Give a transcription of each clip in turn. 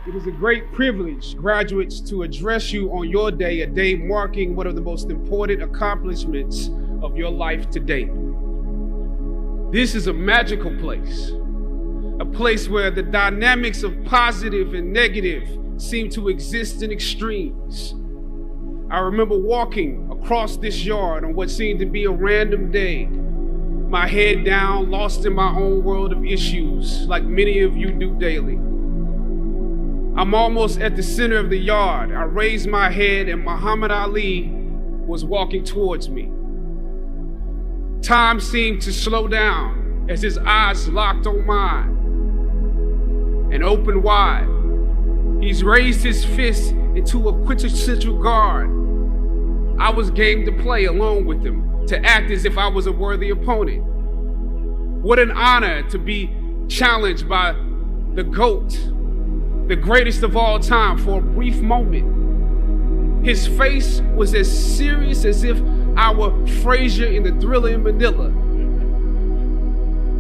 It is a great privilege, graduates, to address you on your day, a day marking one of the most important accomplishments of your life to date. This is a magical place, a place where the dynamics of positive and negative seem to exist in extremes. I remember walking across this yard on what seemed to be a random day, my head down, lost in my own world of issues, like many of you do daily. I'm almost at the center of the yard. I raised my head and Muhammad Ali was walking towards me. Time seemed to slow down as his eyes locked on mine and opened wide. He's raised his fist into a quintessential guard. I was game to play along with him, to act as if I was a worthy opponent. What an honor to be challenged by the GOAT, the greatest of all time, for a brief moment. His face was as serious as if I were Frazier in the Thriller in Manila.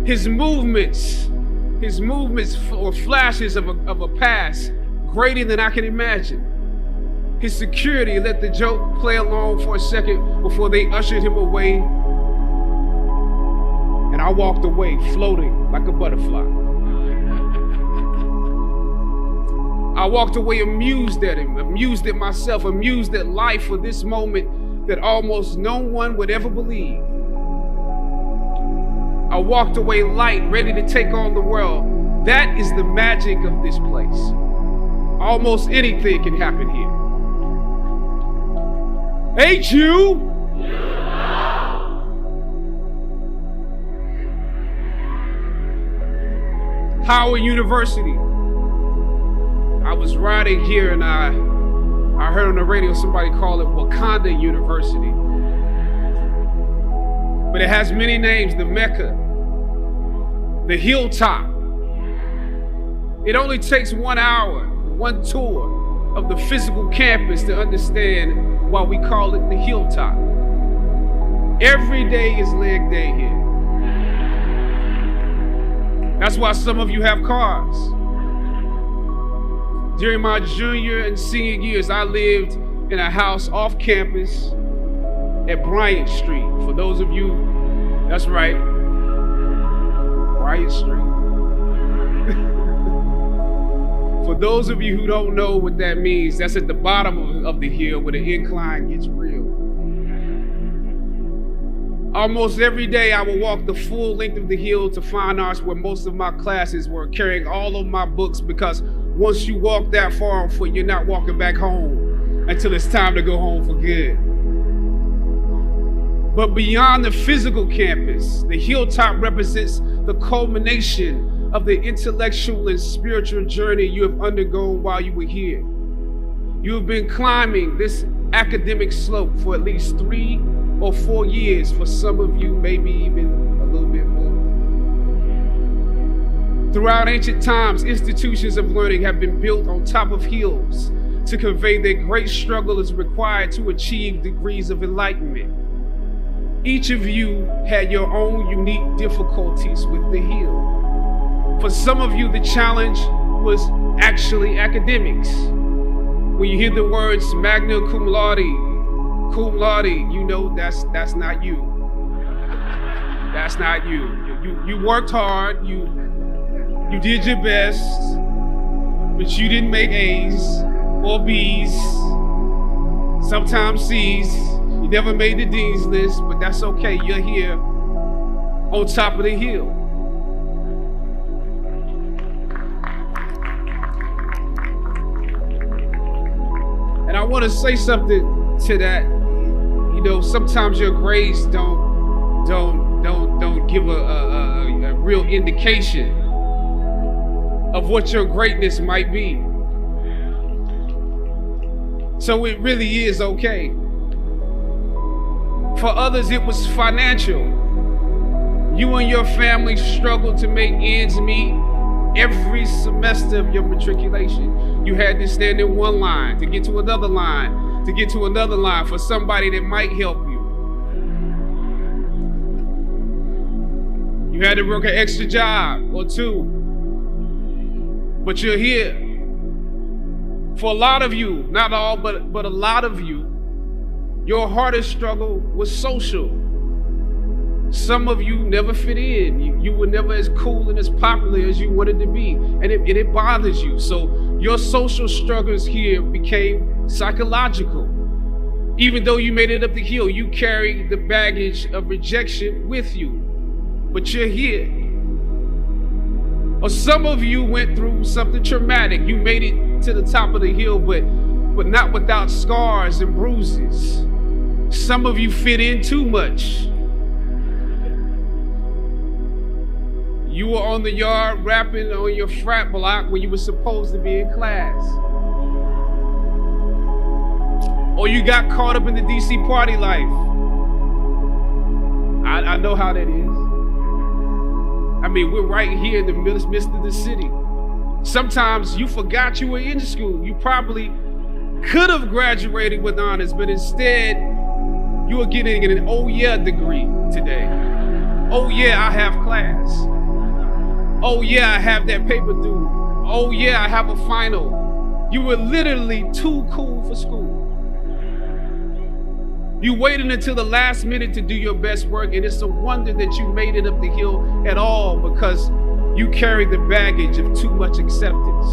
His movements were flashes of a past greater than I can imagine. His security let the joke play along for a second before they ushered him away. And I walked away floating like a butterfly. I walked away amused at him, amused at myself, amused at life for this moment that almost no one would ever believe. I walked away light, ready to take on the world. That is the magic of this place. Almost anything can happen here. Thankyou! Howard University. I was riding here and I heard on the radio somebody call it Wakanda University. But it has many names: the Mecca, the Hilltop. It only takes 1 hour, one tour of the physical campus to understand why we call it the Hilltop. Every day is leg day here. That's why some of you have cars. During my junior and senior years, I lived in a house off campus at Bryant Street. For those of you, that's right, Bryant Street. For those of you who don't know what that means, that's at the bottom of the hill where the incline gets real. Almost every day I would walk the full length of the hill to fine arts where most of my classes were, carrying all of my books, because once you walk that far on foot, you're not walking back home until it's time to go home for good. But beyond the physical campus, the Hilltop represents the culmination of the intellectual and spiritual journey you have undergone while you were here. You have been climbing this academic slope for at least 3 or 4 years, for some of you, maybe even a little bit more. Throughout ancient times, institutions of learning have been built on top of hills to convey that great struggle is required to achieve degrees of enlightenment. Each of you had your own unique difficulties with the hill. For some of you, the challenge was actually academics. When you hear the words magna cum laude, you know that's not you. That's not you. You worked hard, you did your best, but you didn't make A's or B's, sometimes C's. You never made the dean's list, but that's okay. You're here on top of the hill. And I want to say something to that. You know, sometimes your grades don't give a real indication of what your greatness might be. So it really is okay. For others, it was financial. You and your family struggled to make ends meet every semester of your matriculation. You had to stand in one line to get to another line, to get to another line for somebody that might help you. You had to work an extra job or two, but you're here. For a lot of you, not all, but a lot of you, your hardest struggle was social. Some of you never fit in. You were never as cool and as popular as you wanted to be, and it bothers you. So your social struggles here became psychological. Even though you made it up the hill, you carried the baggage of rejection with you, but you're here. Or some of you went through something traumatic. You made it to the top of the hill, but not without scars and bruises. Some of you fit in too much. You were on the yard rapping on your frat block when you were supposed to be in class. Or you got caught up in the DC party life. I know how that is. I mean, we're right here in the midst of the city. Sometimes you forgot you were in school. You probably could have graduated with honors, but instead you are getting an oh yeah degree today. Oh yeah, I have class. Oh yeah, I have that paper due. Oh yeah, I have a final. You were literally too cool for school. You waited until the last minute to do your best work, and it's a wonder that you made it up the hill at all because you carried the baggage of too much acceptance.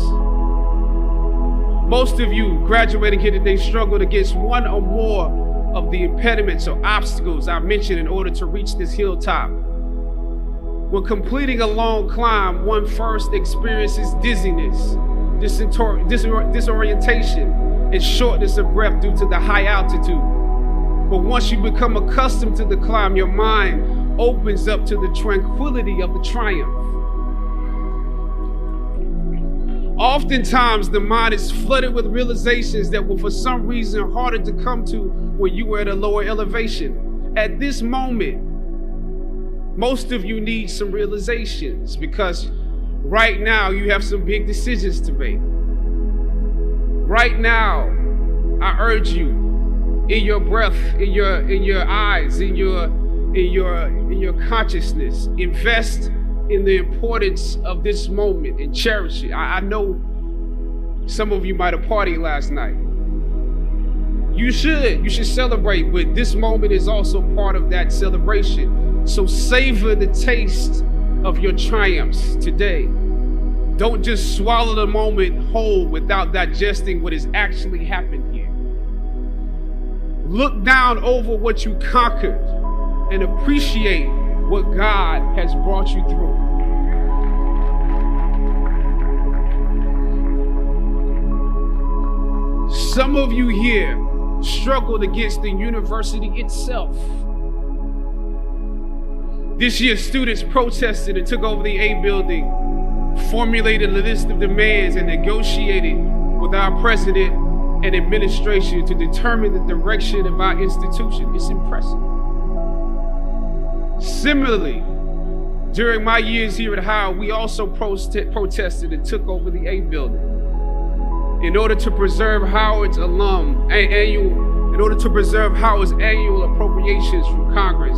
Most of you graduating here today struggled against one or more of the impediments or obstacles I mentioned in order to reach this hilltop. When completing a long climb, one first experiences dizziness, disorientation, and shortness of breath due to the high altitude. But once you become accustomed to the climb, your mind opens up to the tranquility of the triumph. Oftentimes, the mind is flooded with realizations that were for some reason harder to come to when you were at a lower elevation. At this moment, most of you need some realizations because right now you have some big decisions to make. Right now, I urge you, in your breath, in your eyes, in your consciousness, invest in the importance of this moment and cherish it. I know some of you might have partied last night. You should celebrate, but this moment is also part of that celebration. So savor the taste of your triumphs today. Don't just swallow the moment whole without digesting what has actually happened here. Look down over what you conquered and appreciate what God has brought you through. Some of you here struggled against the university itself. This year, students protested and took over the A building, formulated a list of demands, and negotiated with our president and administration to determine the direction of our institution. It's impressive. Similarly, during my years here at Howard, we also protested and took over the A building in order to preserve Howard's annual appropriations from Congress.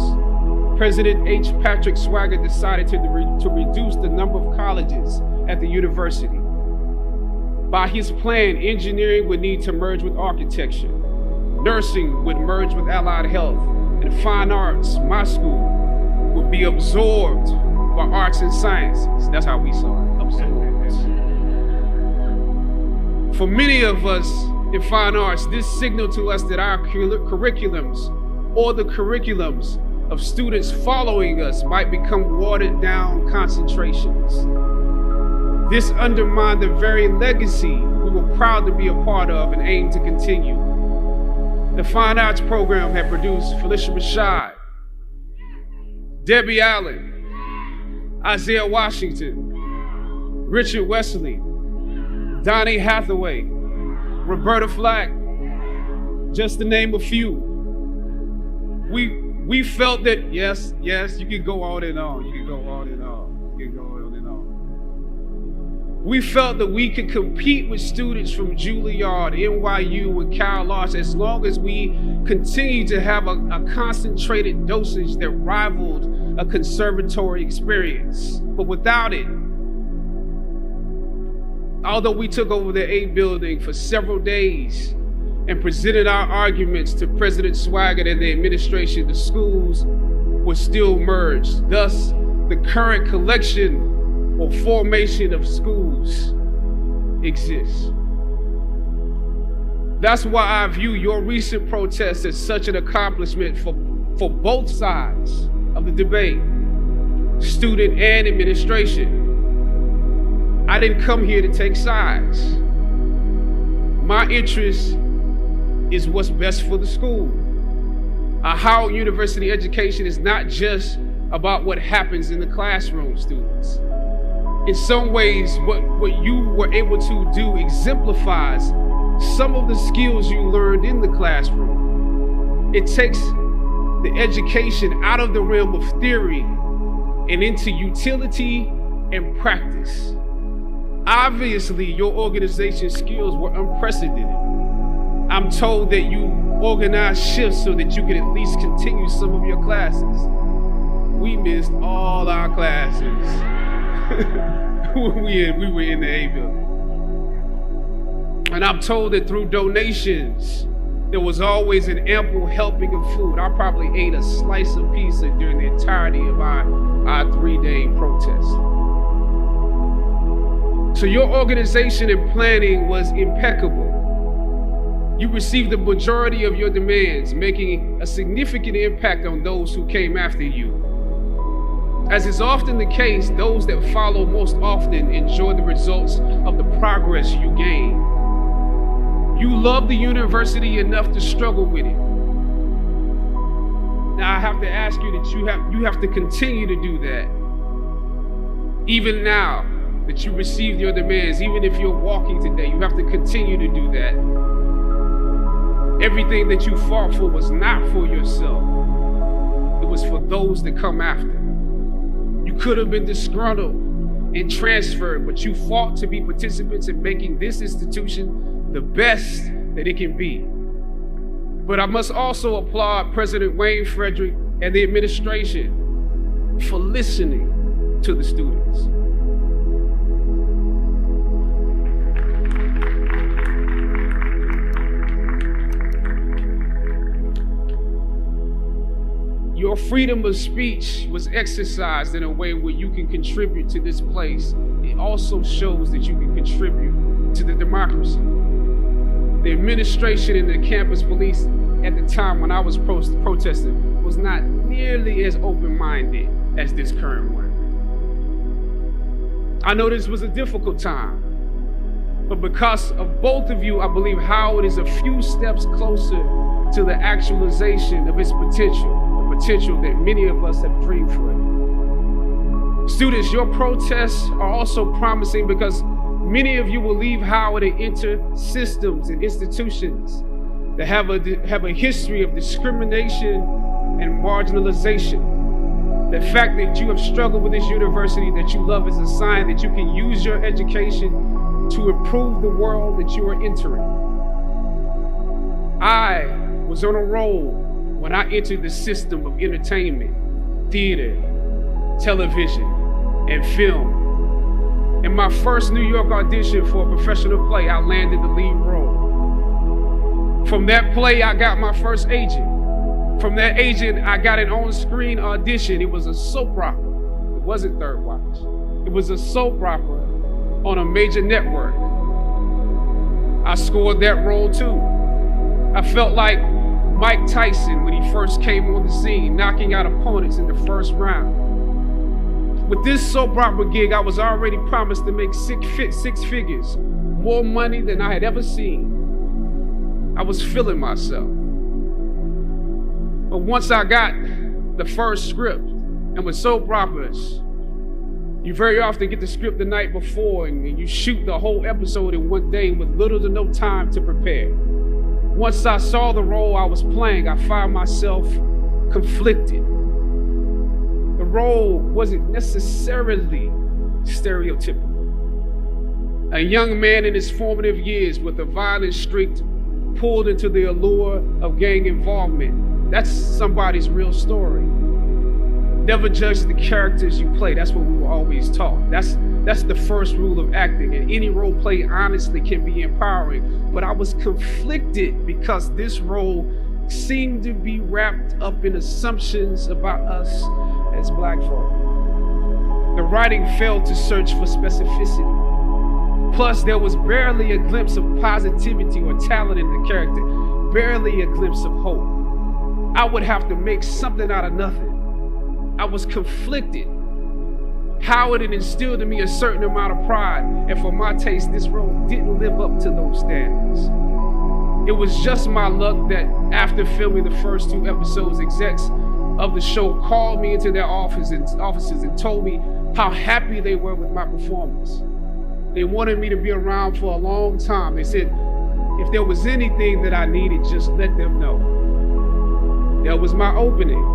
President H. Patrick Swagger decided to reduce the number of colleges at the university. By his plan, engineering would need to merge with architecture, nursing would merge with allied health, and fine arts, my school, would be absorbed by arts and sciences. That's how we saw it, absorbed. For many of us in fine arts, this signaled to us that our curriculums or the curriculums of students following us might become watered down concentrations. This undermined the very legacy we were proud to be a part of and aim to continue. The Fine Arts program had produced Felicia Rashad, Debbie Allen, Isaiah Washington, Richard Wesley, Donnie Hathaway, Roberta Flack, just to name a few. We felt that, yes, you can go on and on, We felt that we could compete with students from Juilliard, NYU, and Cal Arts as long as we continued to have a concentrated dosage that rivaled a conservatory experience. But without it, Although we took over the A building for several days and presented our arguments to President Swaggart and the administration, the schools were still merged. Thus, the current collection or formation of schools exists. That's why I view your recent protests as such an accomplishment for both sides of the debate, student and administration. I didn't come here to take sides. My interest is what's best for the school. A Howard University education is not just about what happens in the classroom, students. In some ways, what you were able to do exemplifies some of the skills you learned in the classroom. It takes the education out of the realm of theory and into utility and practice. Obviously, your organization skills were unprecedented. I'm told that you organized shifts so that you could at least continue some of your classes. We missed all our classes when we were in the A building. And I'm told that through donations, there was always an ample helping of food. I probably ate a slice of pizza during the entirety of our 3-day protest. So your organization and planning was impeccable. You received the majority of your demands, making a significant impact on those who came after you. As is often the case, those that follow most often enjoy the results of the progress you gain. You love the university enough to struggle with it. Now I have to ask you that you have to continue to do that. Even now that you received your demands, even if you're walking today, you have to continue to do that. Everything that you fought for was not for yourself. It was for those that come after. You could have been disgruntled and transferred, but you fought to be participants in making this institution the best that it can be. But I must also applaud President Wayne Frederick and the administration for listening to the students. Your freedom of speech was exercised in a way where you can contribute to this place. It also shows that you can contribute to the democracy. The administration and the campus police at the time when I was protesting was not nearly as open-minded as this current one. I know this was a difficult time, but because of both of you, I believe Howard is a few steps closer to the actualization of its potential. Potential that many of us have dreamed for. Students, your protests are also promising because many of you will leave Howard and enter systems and institutions that have a history of discrimination and marginalization. The fact that you have struggled with this university that you love is a sign that you can use your education to improve the world that you are entering. I was on a roll when I entered the system of entertainment, theater, television, and film. In my first New York audition for a professional play, I landed the lead role. From that play, I got my first agent. From that agent, I got an on-screen audition. It was a soap opera. It wasn't Third Watch. It was a soap opera on a major network. I scored that role too. I felt like Mike Tyson when he first came on the scene, knocking out opponents in the first round. With this soap opera gig, I was already promised to make six figures, more money than I had ever seen. I was feeling myself. But once I got the first script, and with soap operas, you very often get the script the night before and you shoot the whole episode in one day with little to no time to prepare. Once I saw the role I was playing, I found myself conflicted. The role wasn't necessarily stereotypical. A young man in his formative years with a violent streak pulled into the allure of gang involvement. That's somebody's real story. Never judge the characters you play. That's what we were always taught. That's That's the first rule of acting, and any role play honestly can be empowering. But I was conflicted because this role seemed to be wrapped up in assumptions about us as Black folk. The writing failed to search for specificity. Plus, there was barely a glimpse of positivity or talent in the character, barely a glimpse of hope. I would have to make something out of nothing. I was conflicted. Howard had instilled in me a certain amount of pride, and for my taste, this role didn't live up to those standards. It was just my luck that after filming the first 2 episodes, execs of the show called me into their offices and told me how happy they were with my performance. They wanted me to be around for a long time. They said, if there was anything that I needed, just let them know. That was my opening.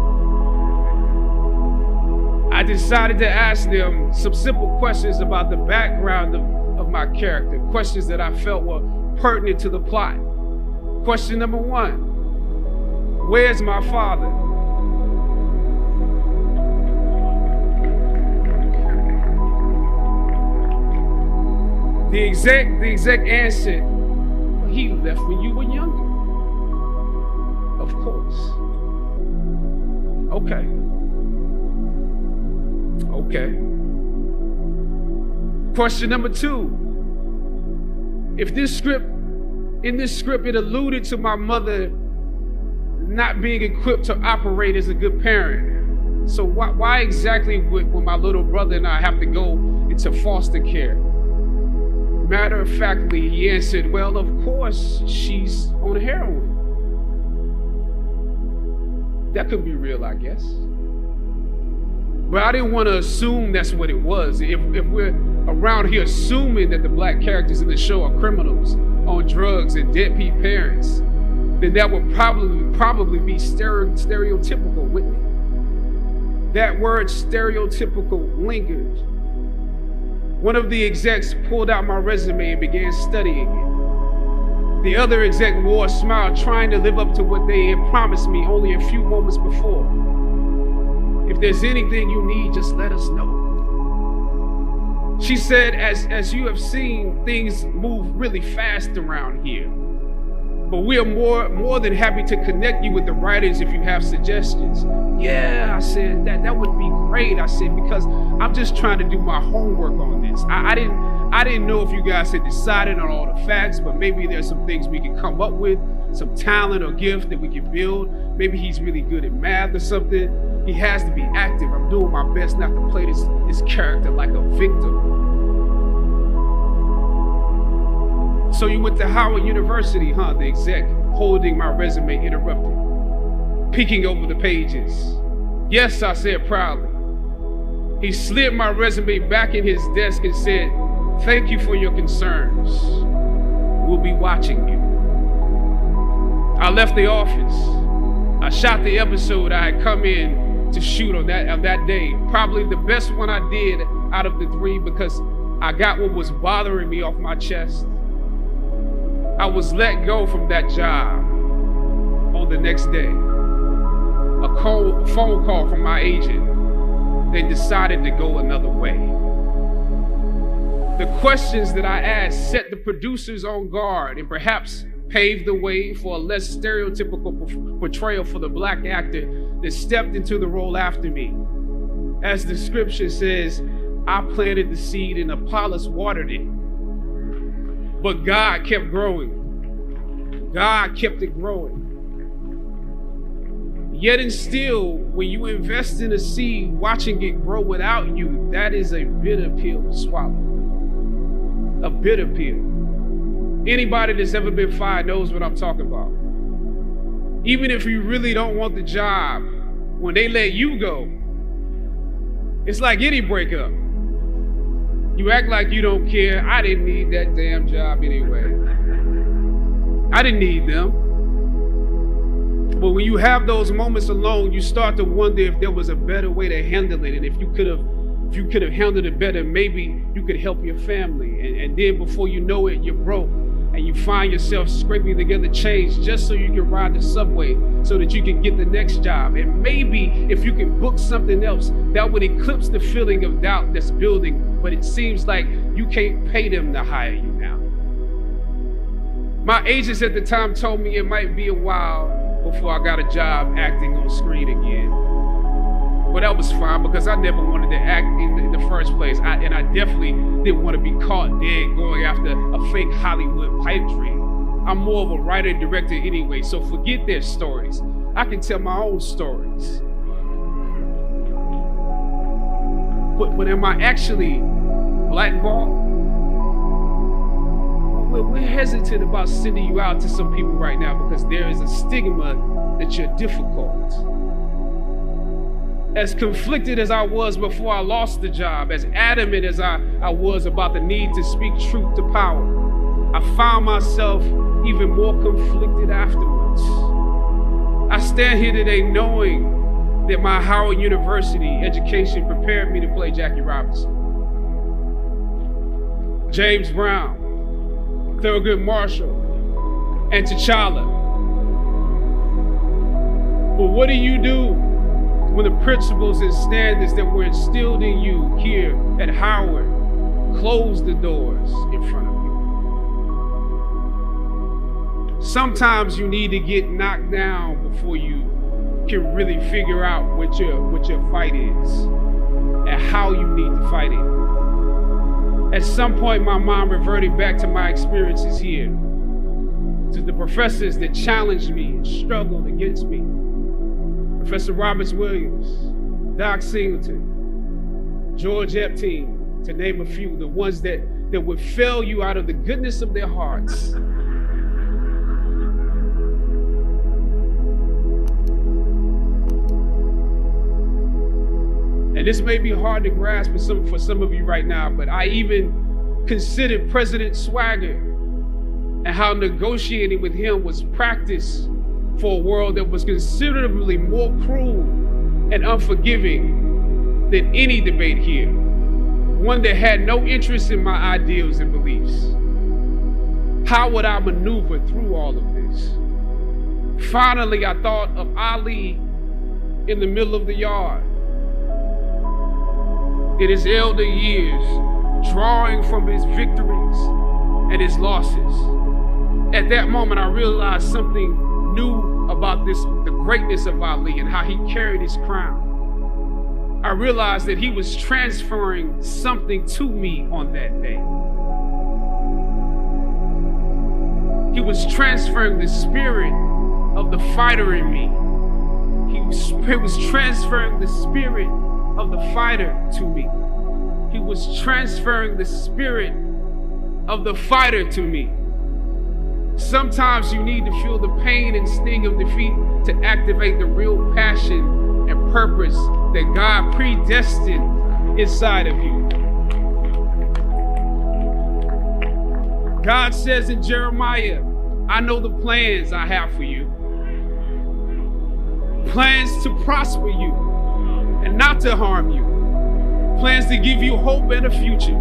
I decided to ask them some simple questions about the background of my character, questions that I felt were pertinent to the plot. Question number 1, where's my father? The exec answered, he left when you were younger. Of course. Okay. Question number 2. In this script, it alluded to my mother not being equipped to operate as a good parent. So why exactly would my little brother and I have to go into foster care? Matter of factly, he answered, well, of course, she's on heroin. That could be real, I guess. But I didn't want to assume that's what it was. If we're around here assuming that the Black characters in the show are criminals on drugs and deadbeat parents, then that would probably be stereotypical, wouldn't it? That word stereotypical lingered. One of the execs pulled out my resume and began studying it. The other exec wore a smile, trying to live up to what they had promised me only a few moments before. If there's anything you need, just let us know. She said, as you have seen, things move really fast around here. But we are more than happy to connect you with the writers if you have suggestions. Yeah, I said, that would be great. I said, because I'm just trying to do my homework on this. I didn't know if you guys had decided on all the facts, but maybe there's some things we can come up with, some talent or gift that we can build. Maybe he's really good at math or something. He has to be active. I'm doing my best not to play this character like a victim. So you went to Howard University, huh? The exec, holding my resume, interrupted, peeking over the pages. Yes, I said proudly. He slid my resume back in his desk and said, thank you for your concerns. We'll be watching you. I left the office. I shot the episode I had come in to shoot on that day. Probably the best one I did out of the 3 because I got what was bothering me off my chest. I was let go from that job on the next day. A phone call from my agent. They decided to go another way. The questions that I asked set the producers on guard and perhaps paved the way for a less stereotypical portrayal for the Black actor that stepped into the role after me. As the scripture says, I planted the seed and Apollos watered it. But God kept growing. God kept it growing. Yet and still, when you invest in a seed, watching it grow without you, that is a bitter pill to swallow. A bitter pill. Anybody that's ever been fired knows what I'm talking about. Even if you really don't want the job, when they let you go, it's like any breakup. You act like you don't care. I didn't need that damn job anyway. I didn't need them. But when you have those moments alone, you start to wonder if there was a better way to handle it. And if you could have handled it better, maybe you could help your family. And then before you know it, you're broke and you find yourself scraping together change just so you can ride the subway so that you can get the next job. And maybe if you can book something else, that would eclipse the feeling of doubt that's building, but it seems like you can't pay them to hire you now. My agents at the time told me it might be a while before I got a job acting on screen again. But that was fine because I never wanted to act in the first place. And I definitely didn't want to be caught dead going after a fake Hollywood pipe dream. I'm more of a writer and director anyway, so forget their stories. I can tell my own stories. But am I actually blackballed? We're hesitant about sending you out to some people right now because there is a stigma that you're difficult. As conflicted as I was before I lost the job, as adamant as I was about the need to speak truth to power, I found myself even more conflicted afterwards. I stand here today knowing that my Howard University education prepared me to play Jackie Robinson, James Brown, Thurgood Marshall, and T'Challa. But what do you do when the principles and standards that were instilled in you here at Howard close the doors in front of you? Sometimes you need to get knocked down before you can really figure out what your fight is and how you need to fight it. At some point, my mind reverted back to my experiences here, to the professors that challenged me and struggled against me. Professor Roberts Williams, Doc Singleton, George Epstein, to name a few, the ones that would fail you out of the goodness of their hearts. And this may be hard to grasp for some of you right now, but I even considered President Swagger and how negotiating with him was practice for a world that was considerably more cruel and unforgiving than any debate here, one that had no interest in my ideals and beliefs. How would I maneuver through all of this? Finally, I thought of Ali in the middle of the yard, in his elder years, drawing from his victories and his losses. At that moment, I realized something new about the greatness of Ali and how he carried his crown. I realized that he was transferring something to me on that day. He was transferring the spirit of the fighter in me. He was transferring the spirit of the fighter to me. He was transferring the spirit of the fighter to me. Sometimes you need to feel the pain and sting of defeat to activate the real passion and purpose that God predestined inside of you. God says in Jeremiah, I know the plans I have for you. Plans to prosper you and not to harm you. Plans to give you hope and a future.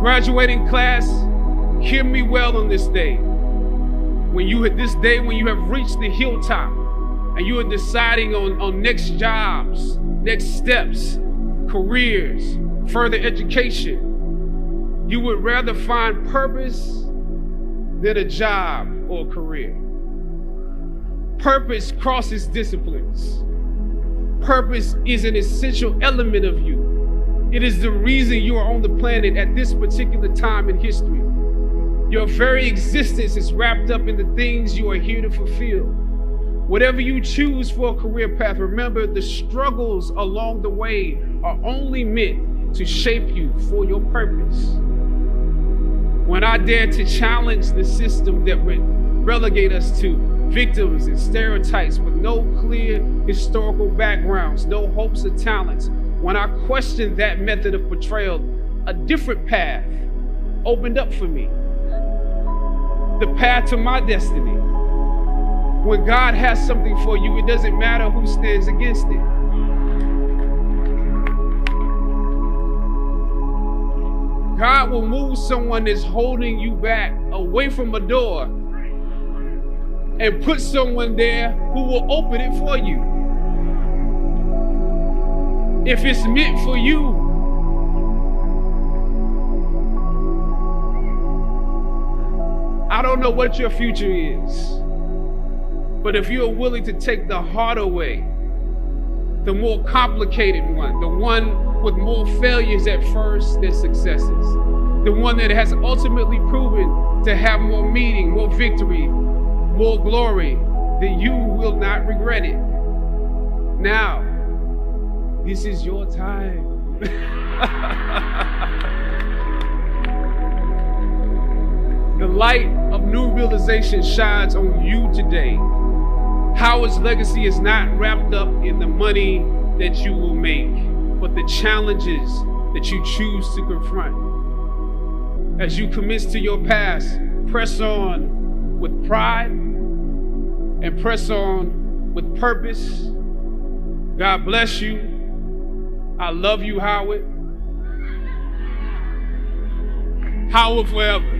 Graduating class, hear me well on this day. When you have reached the hilltop and you are deciding on next jobs, next steps, careers, further education, you would rather find purpose than a job or a career. Purpose crosses disciplines. Purpose is an essential element of you. It is the reason you are on the planet at this particular time in history. Your very existence is wrapped up in the things you are here to fulfill. Whatever you choose for a career path, remember the struggles along the way are only meant to shape you for your purpose. When I dared to challenge the system that would relegate us to victims and stereotypes with no clear historical backgrounds, no hopes or talents, when I questioned that method of portrayal, a different path opened up for me. The path to my destiny. When God has something for you, it doesn't matter who stands against it. God will move someone that's holding you back away from a door and put someone there who will open it for you. If it's meant for you, I don't know what your future is, but if you're willing to take the harder way, the more complicated one, the one with more failures at first than successes, the one that has ultimately proven to have more meaning, more victory, more glory, then you will not regret it. Now, this is your time. The light of new realization shines on you today. Howard's legacy is not wrapped up in the money that you will make, but the challenges that you choose to confront. As you commit to your past, press on with pride and press on with purpose. God bless you. I love you, Howard. Howard forever.